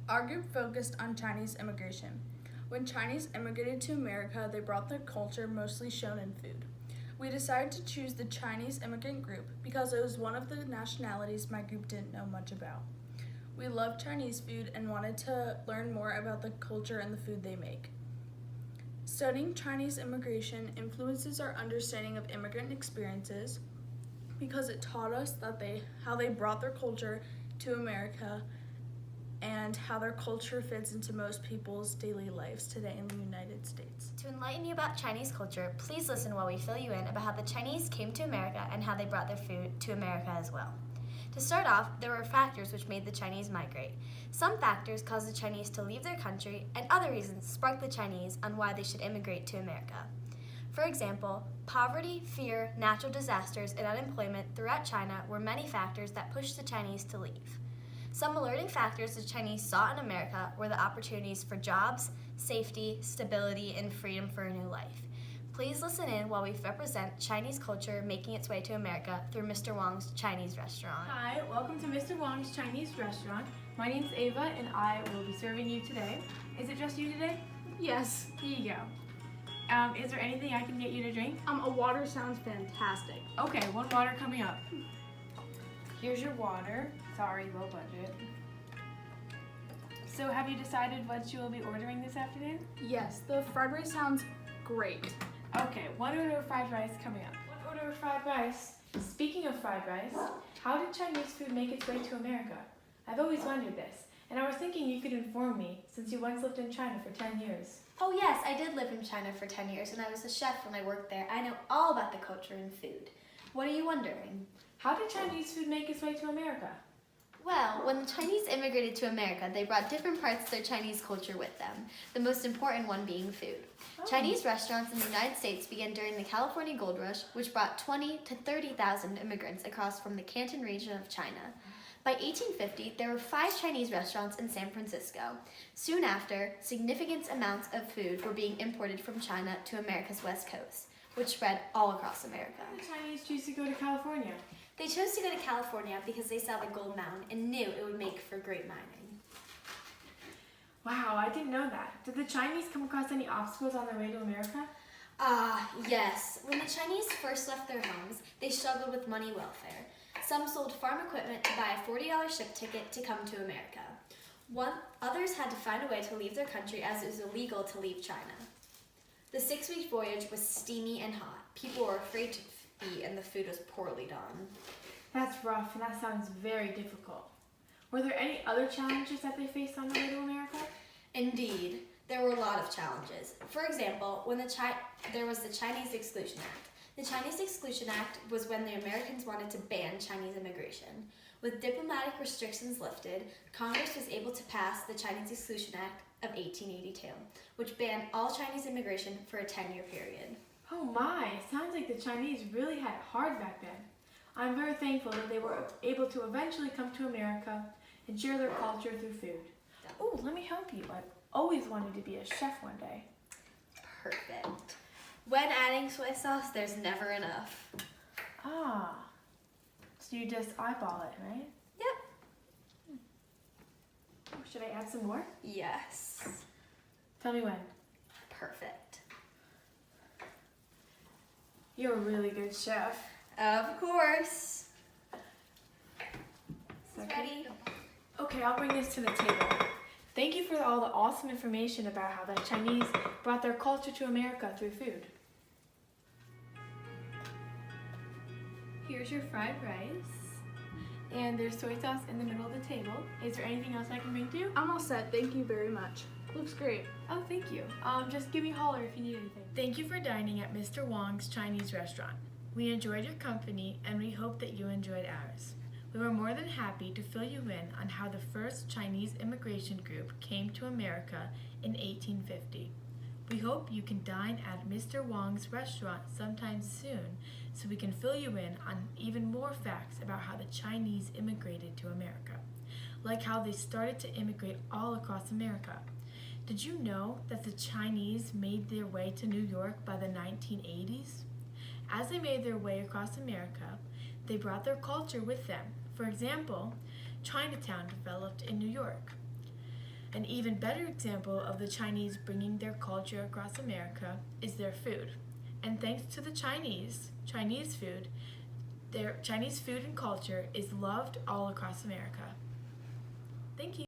Our group focused on Chinese immigration. When Chinese immigrated to America, they brought their culture mostly shown in food. We decided to choose the Chinese immigrant group because it was one of the nationalities my group didn't know much about. We loved Chinese food and wanted to learn more about the culture and the food they make. Studying Chinese immigration influences our understanding of immigrant experiences because it taught us how they brought their culture to America and how their culture fits into most people's daily lives today in the United States. To enlighten you about Chinese culture, please listen while we fill you in about how the Chinese came to America and how they brought their food to America as well. To start off, there were factors which made the Chinese migrate. Some factors caused the Chinese to leave their country, and other reasons sparked the Chinese on why they should immigrate to America. For example, poverty, fear, natural disasters, and unemployment throughout China were many factors that pushed the Chinese to leave. Some alerting factors the Chinese saw in America were the opportunities for jobs, safety, stability, and freedom for a new life. Please listen in while we represent Chinese culture making its way to America through Mr. Wong's Chinese restaurant. Hi, welcome to Mr. Wong's Chinese restaurant. My name's Ava and I will be serving you today. Is it just you today? Yes, Here you go. Is there anything I can get you to drink? a water sounds fantastic. Okay, one water coming up. Here's your water. Sorry, low budget. So have you decided what you will be ordering this afternoon? Yes, the fried rice sounds great. Okay, one order of fried rice coming up. One order of fried rice. Speaking of fried rice, how did Chinese food make its way to America? I've always wondered this, and I was thinking you could inform me since you once lived in China for 10 years. Oh yes, I did live in China for 10 years and I was a chef when I worked there. I know all about the culture and food. What are you wondering? How did Chinese food make its way to America? Well, when the Chinese immigrated to America, they brought different parts of their Chinese culture with them, the most important one being food. Oh. Chinese restaurants in the United States began during the California Gold Rush, which brought 20 to 30,000 immigrants across from the Canton region of China. By 1850, there were 5 Chinese restaurants in San Francisco. Soon after, significant amounts of food were being imported from China to America's West Coast, which spread all across America. Why did the Chinese choose to go to California? They chose to go to California because they saw the gold mountain and knew it would make for great mining. Wow, I didn't know that. Did the Chinese come across any obstacles on their way to America? Yes. When the Chinese first left their homes, they struggled with money welfare. Some sold farm equipment to buy a $40 ship ticket to come to America. Others had to find a way to leave their country as it was illegal to leave China. The 6-week voyage was steamy and hot. People were afraid to eat and the food was poorly done. That's rough, and that sounds very difficult. Were there any other challenges that they faced on the way to America? Indeed, there were a lot of challenges. For example, when there was the Chinese Exclusion Act. The Chinese Exclusion Act was when the Americans wanted to ban Chinese immigration. With diplomatic restrictions lifted, Congress was able to pass the Chinese Exclusion Act of 1882, which banned all Chinese immigration for a 10-year period. Oh my, it sounds like the Chinese really had it hard back then. I'm very thankful that they were able to eventually come to America and share their culture through food. Oh, let me help you. I've always wanted to be a chef one day. Perfect. When adding soy sauce, there's never enough. Ah, so you just eyeball it, right? Yep. Oh, should I add some more? Yes. Tell me when. Perfect. You're a really good chef. Of course. It's It's ready. Okay, I'll bring this to the table. Thank you for all the awesome information about how the Chinese brought their culture to America through food. Here's your fried rice. And there's soy sauce in the middle of the table. Is there anything else I can bring to you? I'm all set, thank you very much. Looks great. Oh, thank you. Just give me a holler if you need anything. Thank you for dining at Mr. Wong's Chinese restaurant. We enjoyed your company and we hope that you enjoyed ours. We were more than happy to fill you in on how the first Chinese immigration group came to America in 1850. We hope you can dine at Mr. Wong's restaurant sometime soon so we can fill you in on even more facts about how the Chinese immigrated to America, like how they started to immigrate all across America. Did you know that the Chinese made their way to New York by the 1980s? As they made their way across America, they brought their culture with them. For example, Chinatown developed in New York. An even better example of the Chinese bringing their culture across America is their food. And thanks to the Chinese food, their Chinese food and culture is loved all across America. Thank you.